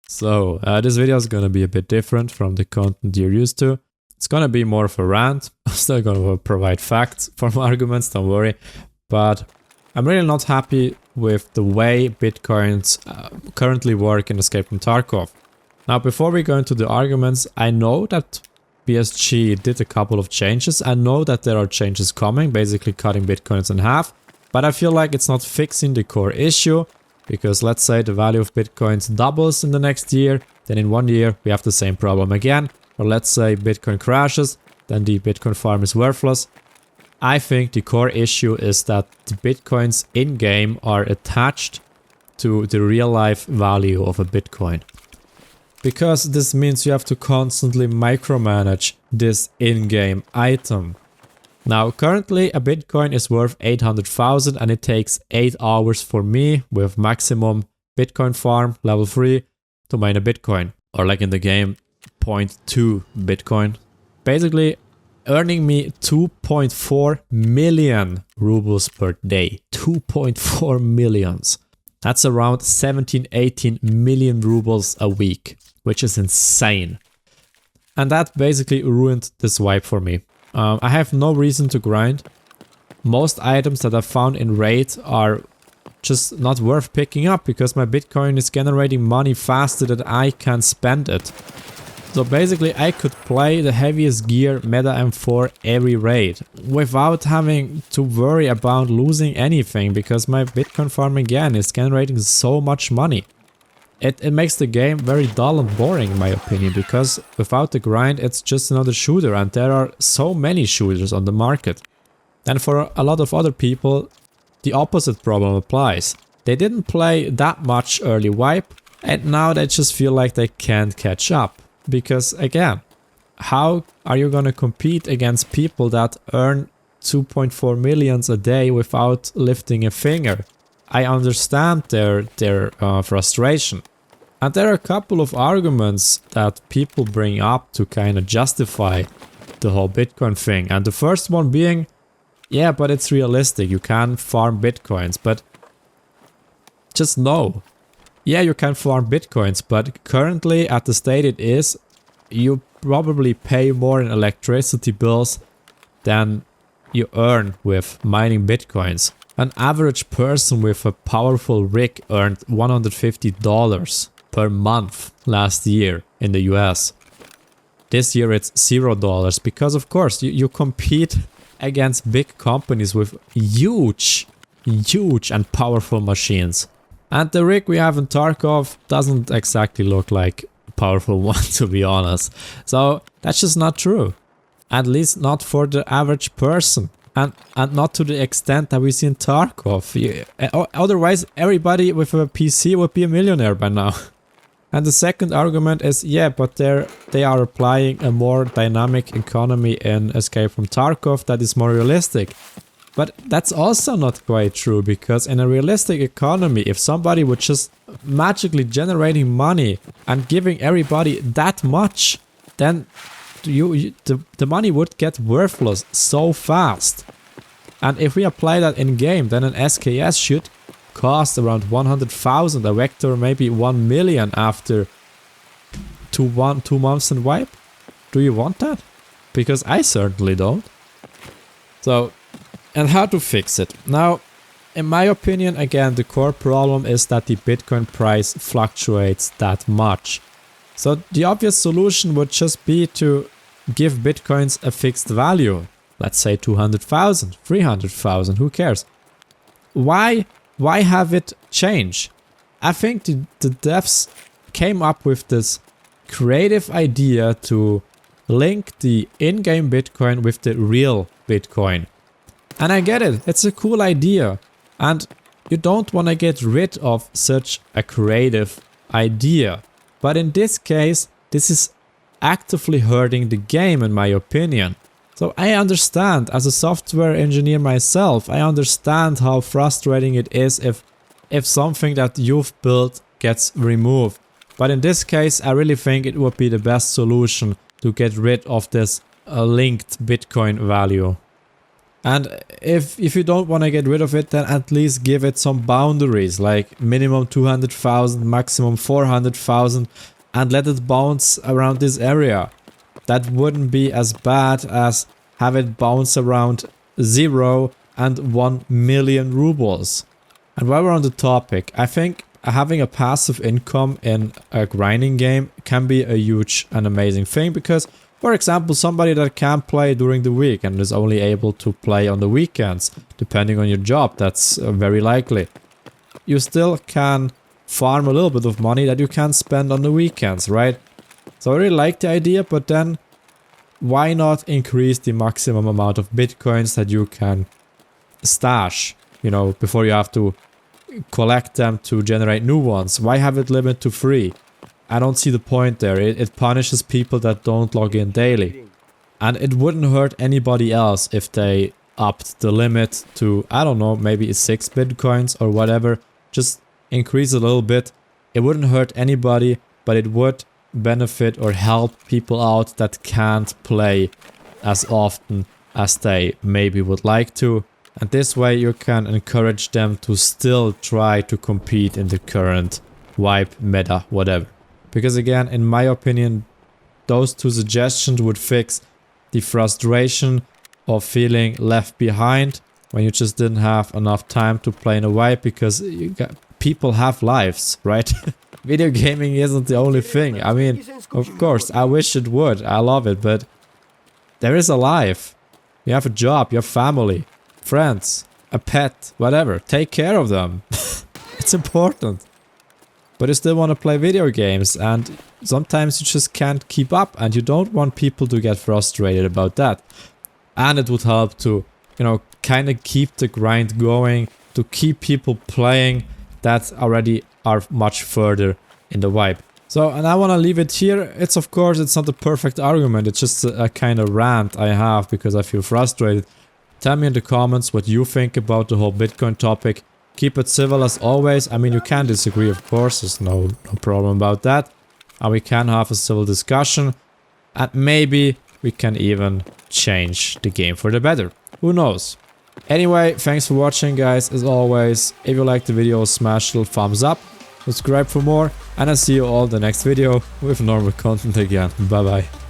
So, this video is gonna be a bit different from the content you're used to. It's gonna be more of a rant. I'm still gonna provide facts from arguments, don't worry. But I'm really not happy with the way Bitcoins currently work in Escape from Tarkov. Now, before we go into the arguments, I know that BSG did a couple of changes. I know that there are changes coming, basically cutting Bitcoins in half. But I feel like it's not fixing the core issue. Because let's say the value of Bitcoins doubles in the next year, then in 1 year we have the same problem again. Or let's say Bitcoin crashes, then the Bitcoin farm is worthless. I think the core issue is that the Bitcoins in-game are attached to the real-life value of a Bitcoin. Because this means you have to constantly micromanage this in-game item. Now, currently a Bitcoin is worth 800,000 and it takes 8 hours for me with maximum Bitcoin farm level 3 to mine a Bitcoin. Or like in the game, 0.2 Bitcoin. Basically earning me 2.4 million rubles per day. 2.4 millions. That's around 17-18 million rubles a week, which is insane. And that basically ruined the swipe for me. I have no reason to grind. Most items that I found in raid are just not worth picking up because my Bitcoin is generating money faster than I can spend it. So basically I could play the heaviest gear Meta M4 every raid without having to worry about losing anything because my Bitcoin farm again is generating so much money. It makes the game very dull and boring in my opinion, because without the grind it's just another shooter and there are so many shooters on the market. And for a lot of other people, the opposite problem applies. They didn't play that much early wipe and now they just feel like they can't catch up. Because again, how are you gonna compete against people that earn 2.4 millions a day without lifting a finger? I understand their frustration. And there are a couple of arguments that people bring up to kind of justify the whole Bitcoin thing. And the first one being, yeah, but it's realistic. You can farm Bitcoins, but just no. Yeah, you can farm Bitcoins, but currently at the state it is, you probably pay more in electricity bills than you earn with mining Bitcoins. An average person with a powerful rig earned $150 per month last year in the US. This year it's $0 because of course you compete against big companies with huge and powerful machines. And the rig we have in Tarkov doesn't exactly look like a powerful one, to be honest. So that's just not true. At least not for the average person. And not to the extent that we see in Tarkov. Otherwise, everybody with a PC would be a millionaire by now. And the second argument is, yeah, but they are applying a more dynamic economy in Escape from Tarkov that is more realistic. But that's also not quite true, because in a realistic economy, if somebody would just magically generating money and giving everybody that much, then the money would get worthless so fast. And if we apply that in game, then an SKS should cost around 100,000, a vector maybe 1 million after 2 months in wipe. Do you want that? Because I certainly don't. So, and how to fix it? Now, in my opinion, again, the core problem is that the Bitcoin price fluctuates that much. So the obvious solution would just be to give Bitcoins a fixed value. Let's say 200,000, 300,000, who cares? Why have it change? I think the devs came up with this creative idea to link the in-game Bitcoin with the real Bitcoin. And I get it, it's a cool idea. And you don't want to get rid of such a creative idea. But in this case, this is actively hurting the game in my opinion. So I understand, as a software engineer myself, I understand how frustrating it is if something that you've built gets removed. But in this case, I really think it would be the best solution to get rid of this linked Bitcoin value. And if you don't want to get rid of it, then at least give it some boundaries, like minimum 200,000, maximum 400,000, and let it bounce around this area. That wouldn't be as bad as have it bounce around 0 and 1 million rubles. And while we're on the topic, I think having a passive income in a grinding game can be a huge and amazing thing, because for example, somebody that can't play during the week and is only able to play on the weekends, depending on your job, that's very likely. You still can farm a little bit of money that you can spend on the weekends, right? So I really like the idea, but then why not increase the maximum amount of bitcoins that you can stash, you know, before you have to collect them to generate new ones? Why have it limited to 3? I don't see the point there. It punishes people that don't log in daily. And it wouldn't hurt anybody else if they upped the limit to, I don't know, maybe 6 bitcoins or whatever. Just increase a little bit. It wouldn't hurt anybody, but it would benefit or help people out that can't play as often as they maybe would like to. And this way you can encourage them to still try to compete in the current wipe, meta, whatever. Because again, in my opinion, those 2 suggestions would fix the frustration of feeling left behind when you just didn't have enough time to play in a wipe, because people have lives, right? Video gaming isn't the only thing. I mean, of course, I wish it would. I love it, but there is a life. You have a job, you have family, friends, a pet, whatever. Take care of them. It's important. But you still want to play video games, and sometimes you just can't keep up, and you don't want people to get frustrated about that. And it would help to, you know, kind of keep the grind going, to keep people playing that already are much further in the wipe. So, and I want to leave it here. It's, of course, it's not a perfect argument. It's just a kind of rant I have because I feel frustrated. Tell me in the comments what you think about the whole Bitcoin topic. Keep it civil as always. I mean, you can disagree, of course. There's no problem about that. And we can have a civil discussion. And maybe we can even change the game for the better. Who knows? Anyway, thanks for watching, guys. As always, if you liked the video, smash the thumbs up. Subscribe for more. And I'll see you all in the next video with normal content again. Bye bye.